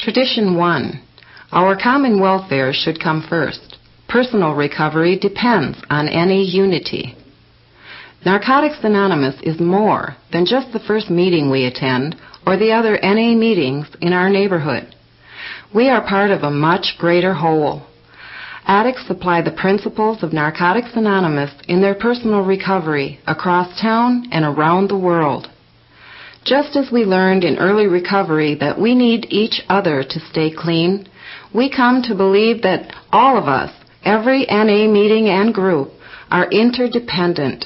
Tradition 1. Our common welfare should come first. Personal recovery depends on NA unity. Narcotics Anonymous is more than just the first meeting we attend or the other NA meetings in our neighborhood. We are part of a much greater whole. Addicts apply the principles of Narcotics Anonymous in their personal recovery across town and around the world. Just as we learned in early recovery that we need each other to stay clean, we come to believe that all of us, every NA meeting and group, are interdependent.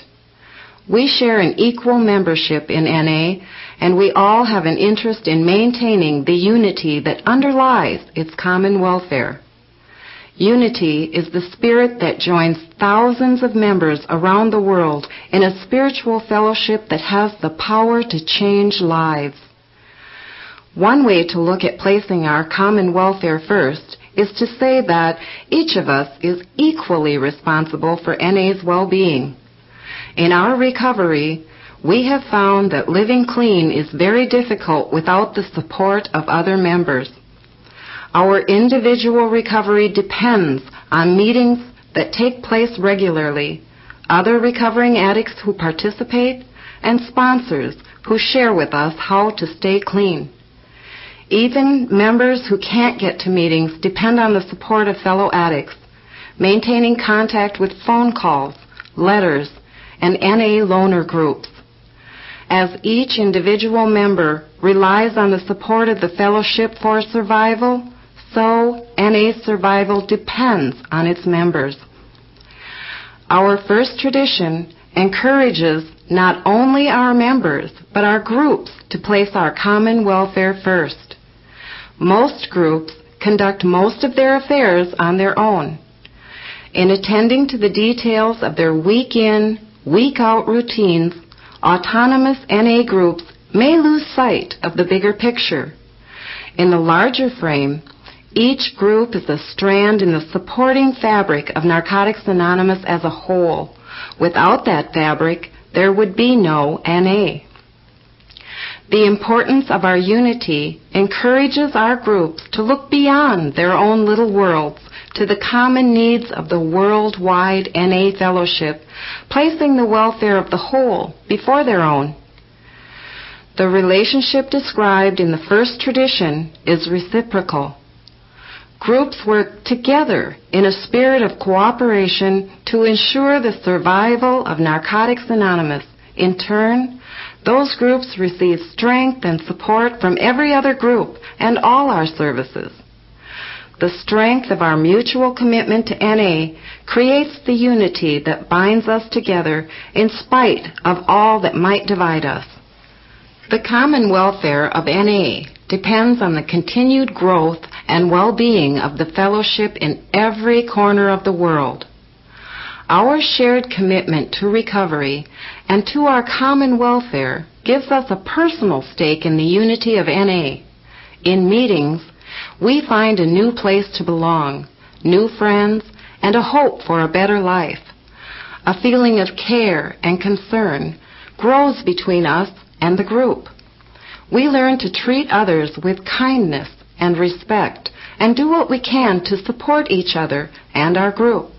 We share an equal membership in NA, and we all have an interest in maintaining the unity that underlies its common welfare. Unity is the spirit that joins thousands of members around the world in a spiritual fellowship that has the power to change lives. One way to look at placing our common welfare first is to say that each of us is equally responsible for NA's well-being. In our recovery, we have found that living clean is very difficult without the support of other members. Our individual recovery depends on meetings that take place regularly, other recovering addicts who participate, and sponsors who share with us how to stay clean. Even members who can't get to meetings depend on the support of fellow addicts, maintaining contact with phone calls, letters, and NA loaner groups. As each individual member relies on the support of the fellowship for survival, so NA's survival depends on its members. Our first tradition encourages not only our members, but our groups to place our common welfare first. Most groups conduct most of their affairs on their own. In attending to the details of their week-in, week-out routines, autonomous NA groups may lose sight of the bigger picture. In the larger frame, each group is a strand in the supporting fabric of Narcotics Anonymous as a whole. Without that fabric, there would be no NA. The importance of our unity encourages our groups to look beyond their own little worlds to the common needs of the worldwide NA fellowship, placing the welfare of the whole before their own. The relationship described in the first tradition is reciprocal. Groups work together in a spirit of cooperation to ensure the survival of Narcotics Anonymous. In turn, those groups receive strength and support from every other group and all our services. The strength of our mutual commitment to NA creates the unity that binds us together in spite of all that might divide us. The common welfare of NA depends on the continued growth and well-being of the fellowship in every corner of the world. Our shared commitment to recovery and to our common welfare gives us a personal stake in the unity of NA. In meetings, we find a new place to belong, new friends, and a hope for a better life. A feeling of care and concern grows between us and the group. We learn to treat others with kindness and respect and do what we can to support each other and our group.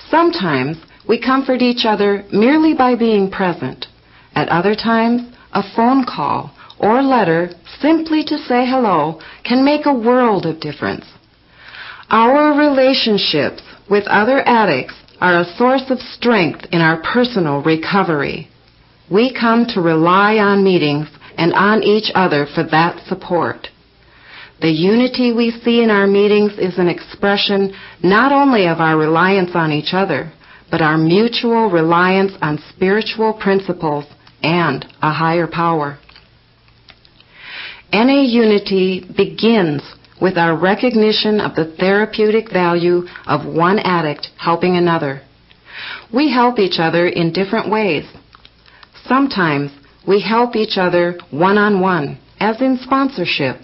Sometimes we comfort each other merely by being present. At other times, a phone call or letter simply to say hello can make a world of difference. Our relationships with other addicts are a source of strength in our personal recovery. We come to rely on meetings and on each other for that support. The unity we see in our meetings is an expression not only of our reliance on each other, but our mutual reliance on spiritual principles and a higher power. NA unity begins with our recognition of the therapeutic value of one addict helping another. We help each other in different ways. Sometimes we help each other one-on-one, as in sponsorship,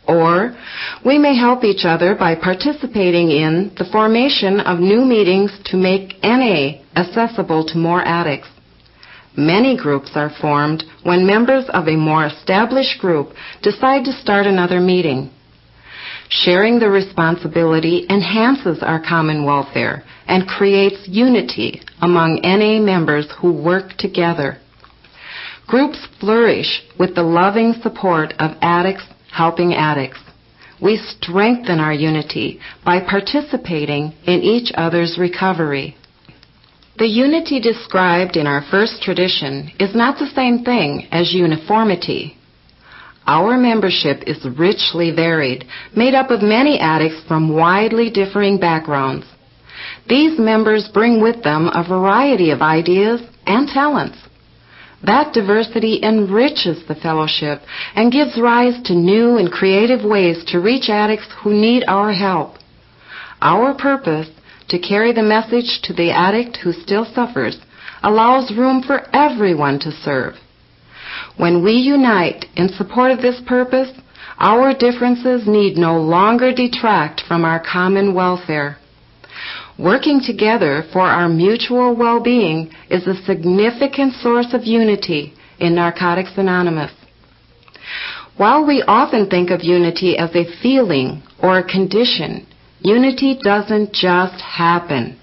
or we may help each other by participating in the formation of new meetings to make NA accessible to more addicts. Many groups are formed when members of a more established group decide to start another meeting. Sharing the responsibility enhances our common welfare and creates unity among NA members who work together. Groups flourish with the loving support of addicts helping addicts. We strengthen our unity by participating in each other's recovery. The unity described in our first tradition is not the same thing as uniformity. Our membership is richly varied, made up of many addicts from widely differing backgrounds. These members bring with them a variety of ideas and talents. That diversity enriches the fellowship and gives rise to new and creative ways to reach addicts who need our help. Our purpose, to carry the message to the addict who still suffers, allows room for everyone to serve. When we unite in support of this purpose, our differences need no longer detract from our common welfare. Working together for our mutual well-being is a significant source of unity in Narcotics Anonymous. While we often think of unity as a feeling or a condition, unity doesn't just happen.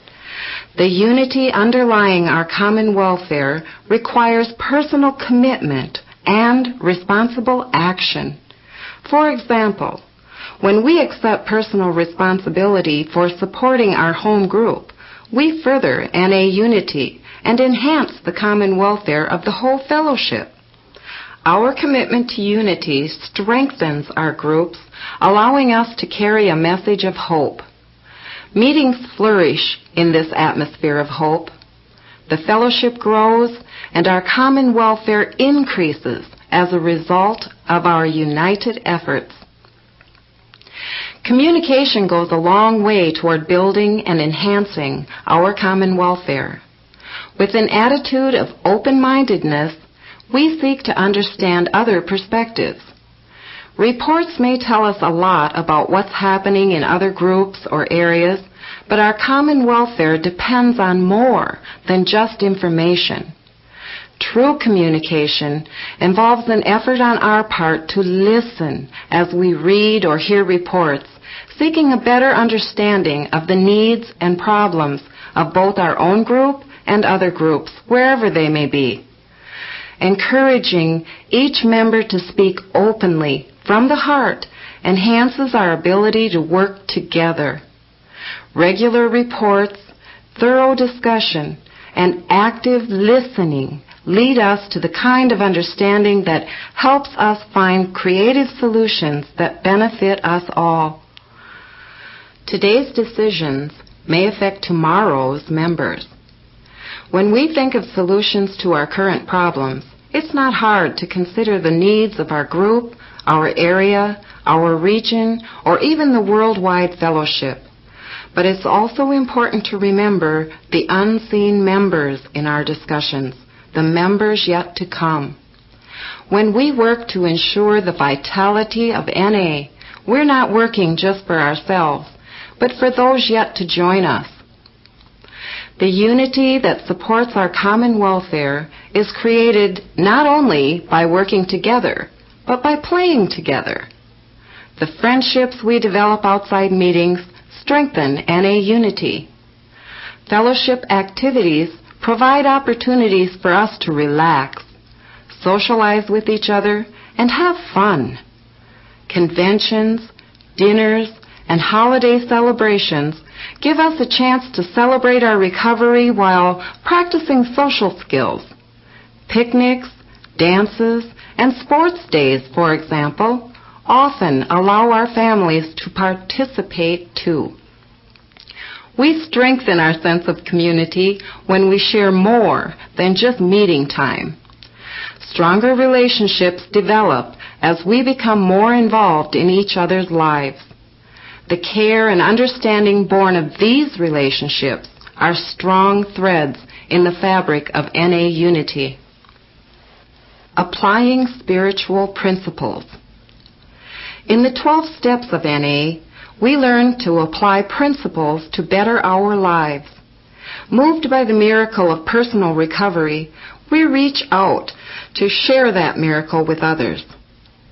The unity underlying our common welfare requires personal commitment and responsible action. For example, when we accept personal responsibility for supporting our home group, we further NA unity and enhance the common welfare of the whole fellowship. Our commitment to unity strengthens our groups, allowing us to carry a message of hope. Meetings flourish in this atmosphere of hope. The fellowship grows, and our common welfare increases as a result of our united efforts. Communication goes a long way toward building and enhancing our common welfare. With an attitude of open-mindedness, we seek to understand other perspectives. Reports may tell us a lot about what's happening in other groups or areas, but our common welfare depends on more than just information. True communication involves an effort on our part to listen as we read or hear reports, seeking a better understanding of the needs and problems of both our own group and other groups, wherever they may be. Encouraging each member to speak openly from the heart enhances our ability to work together. Regular reports, thorough discussion, and active listening lead us to the kind of understanding that helps us find creative solutions that benefit us all. Today's decisions may affect tomorrow's members. When we think of solutions to our current problems, it's not hard to consider the needs of our group, our area, our region, or even the worldwide fellowship. But it's also important to remember the unseen members in our discussions, the members yet to come. When we work to ensure the vitality of NA, we're not working just for ourselves, but for those yet to join us. The unity that supports our common welfare is created not only by working together, but by playing together. The friendships we develop outside meetings strengthen NA unity. Fellowship activities provide opportunities for us to relax, socialize with each other, and have fun. Conventions, dinners, and holiday celebrations give us a chance to celebrate our recovery while practicing social skills. Picnics, dances, and sports days, for example, often allow our families to participate too. We strengthen our sense of community when we share more than just meeting time. Stronger relationships develop as we become more involved in each other's lives. The care and understanding born of these relationships are strong threads in the fabric of NA unity. Applying spiritual principles. In the 12 steps of NA, we learn to apply principles to better our lives. Moved by the miracle of personal recovery, we reach out to share that miracle with others.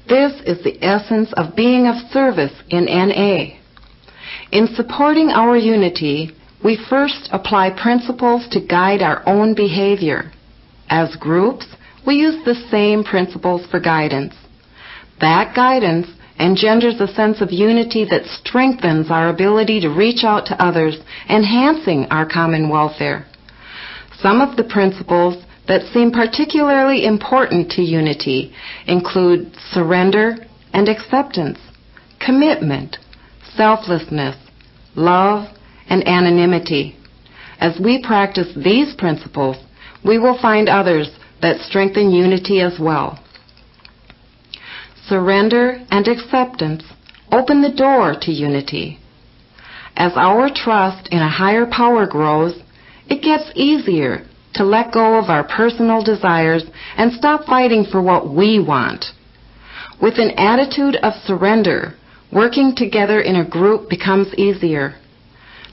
This is the essence of being of service in NA. In supporting our unity, we first apply principles to guide our own behavior. As groups, we use the same principles for guidance. That guidance engenders a sense of unity that strengthens our ability to reach out to others, enhancing our common welfare. Some of the principles that seem particularly important to unity include surrender and acceptance, commitment, selflessness, love, and anonymity. As we practice these principles, we will find others that strengthen unity as well. Surrender and acceptance open the door to unity. As our trust in a higher power grows, it gets easier to let go of our personal desires and stop fighting for what we want. With an attitude of surrender, working together in a group becomes easier.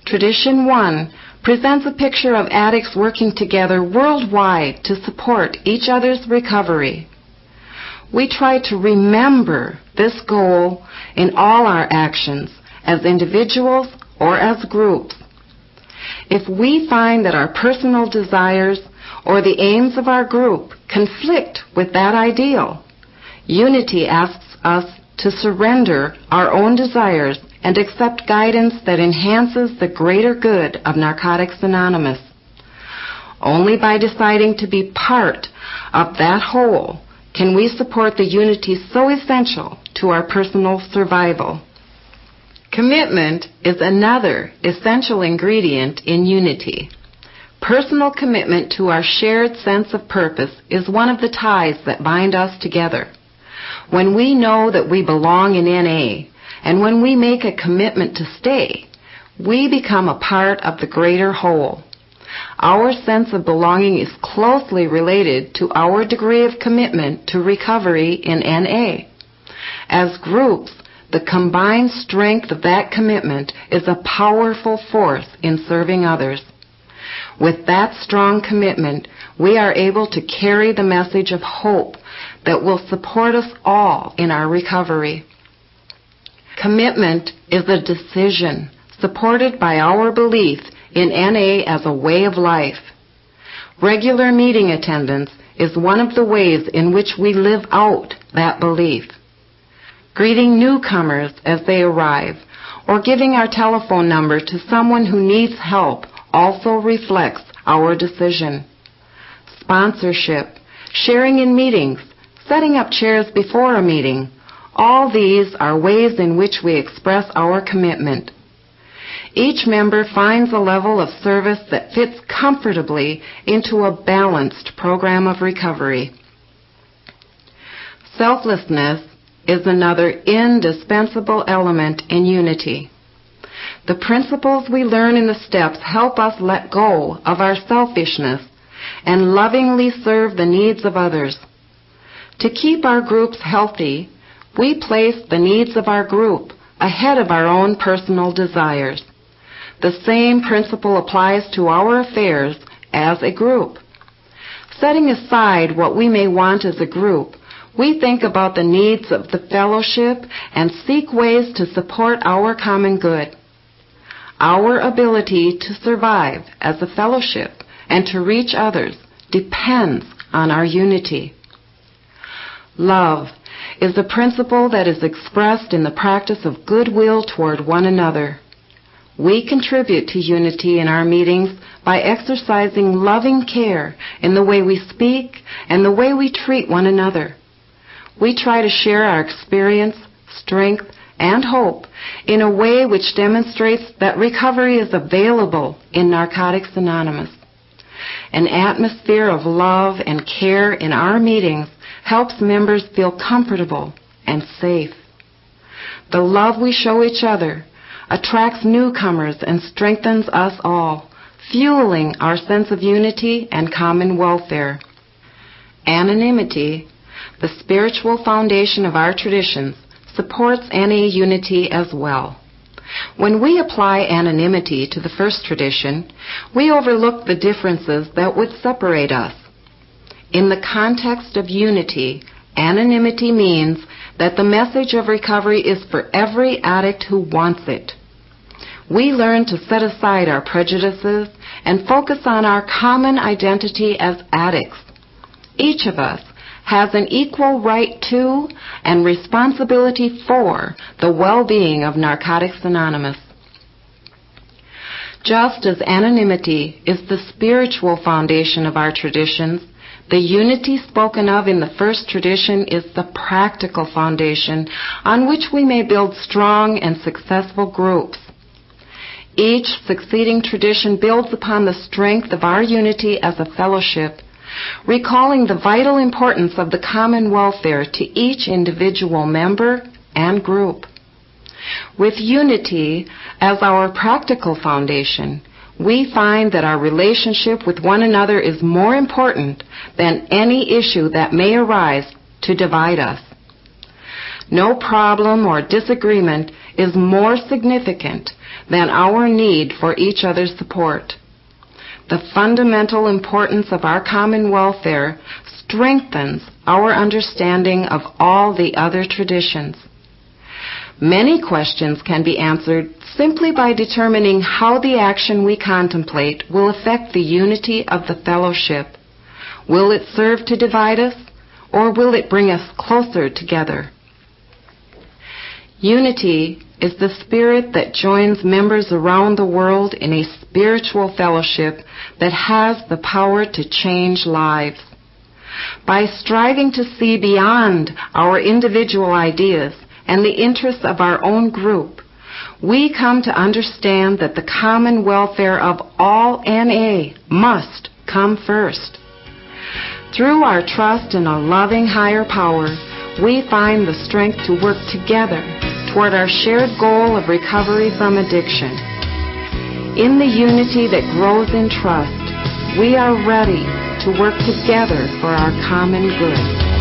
Tradition 1 presents a picture of addicts working together worldwide to support each other's recovery. We try to remember this goal in all our actions, as individuals or as groups. If we find that our personal desires or the aims of our group conflict with that ideal, unity asks us to surrender our own desires and accept guidance that enhances the greater good of Narcotics Anonymous. Only by deciding to be part of that whole can we support the unity so essential to our personal survival. Commitment is another essential ingredient in unity. Personal commitment to our shared sense of purpose is one of the ties that bind us together. When we know that we belong in NA, and when we make a commitment to stay, we become a part of the greater whole. Our sense of belonging is closely related to our degree of commitment to recovery in NA. As groups, the combined strength of that commitment is a powerful force in serving others. With that strong commitment, we are able to carry the message of hope that will support us all in our recovery. Commitment is a decision supported by our belief in NA as a way of life. Regular meeting attendance is one of the ways in which we live out that belief. Greeting newcomers as they arrive, or giving our telephone number to someone who needs help also reflects our decision. Sponsorship, sharing in meetings, setting up chairs before a meeting, all these are ways in which we express our commitment. Each member finds a level of service that fits comfortably into a balanced program of recovery. Selflessness is another indispensable element in unity. The principles we learn in the steps help us let go of our selfishness and lovingly serve the needs of others. To keep our groups healthy, we place the needs of our group ahead of our own personal desires. The same principle applies to our affairs as a group. Setting aside what we may want as a group, we think about the needs of the fellowship and seek ways to support our common good. Our ability to survive as a fellowship and to reach others depends on our unity. Love is a principle that is expressed in the practice of goodwill toward one another. We contribute to unity in our meetings by exercising loving care in the way we speak and the way we treat one another. We try to share our experience, strength, and hope in a way which demonstrates that recovery is available in Narcotics Anonymous. An atmosphere of love and care in our meetings helps members feel comfortable and safe. The love we show each other attracts newcomers and strengthens us all, fueling our sense of unity and common welfare. Anonymity, the spiritual foundation of our traditions, supports NA unity as well. When we apply anonymity to the first tradition, we overlook the differences that would separate us. In the context of unity, anonymity means that the message of recovery is for every addict who wants it. We learn to set aside our prejudices and focus on our common identity as addicts. Each of us has an equal right to and responsibility for the well-being of Narcotics Anonymous. Just as anonymity is the spiritual foundation of our traditions, the unity spoken of in the first tradition is the practical foundation on which we may build strong and successful groups. Each succeeding tradition builds upon the strength of our unity as a fellowship, recalling the vital importance of the common welfare to each individual member and group. With unity as our practical foundation, we find that our relationship with one another is more important than any issue that may arise to divide us. No problem or disagreement is more significant than our need for each other's support. The fundamental importance of our common welfare strengthens our understanding of all the other traditions. Many questions can be answered simply by determining how the action we contemplate will affect the unity of the fellowship. Will it serve to divide us, or will it bring us closer together? Unity is the spirit that joins members around the world in a spiritual fellowship that has the power to change lives. By striving to see beyond our individual ideas and the interests of our own group, we come to understand that the common welfare of all NA must come first. Through our trust in a loving higher power, we find the strength to work together toward our shared goal of recovery from addiction. In the unity that grows in trust, we are ready to work together for our common good.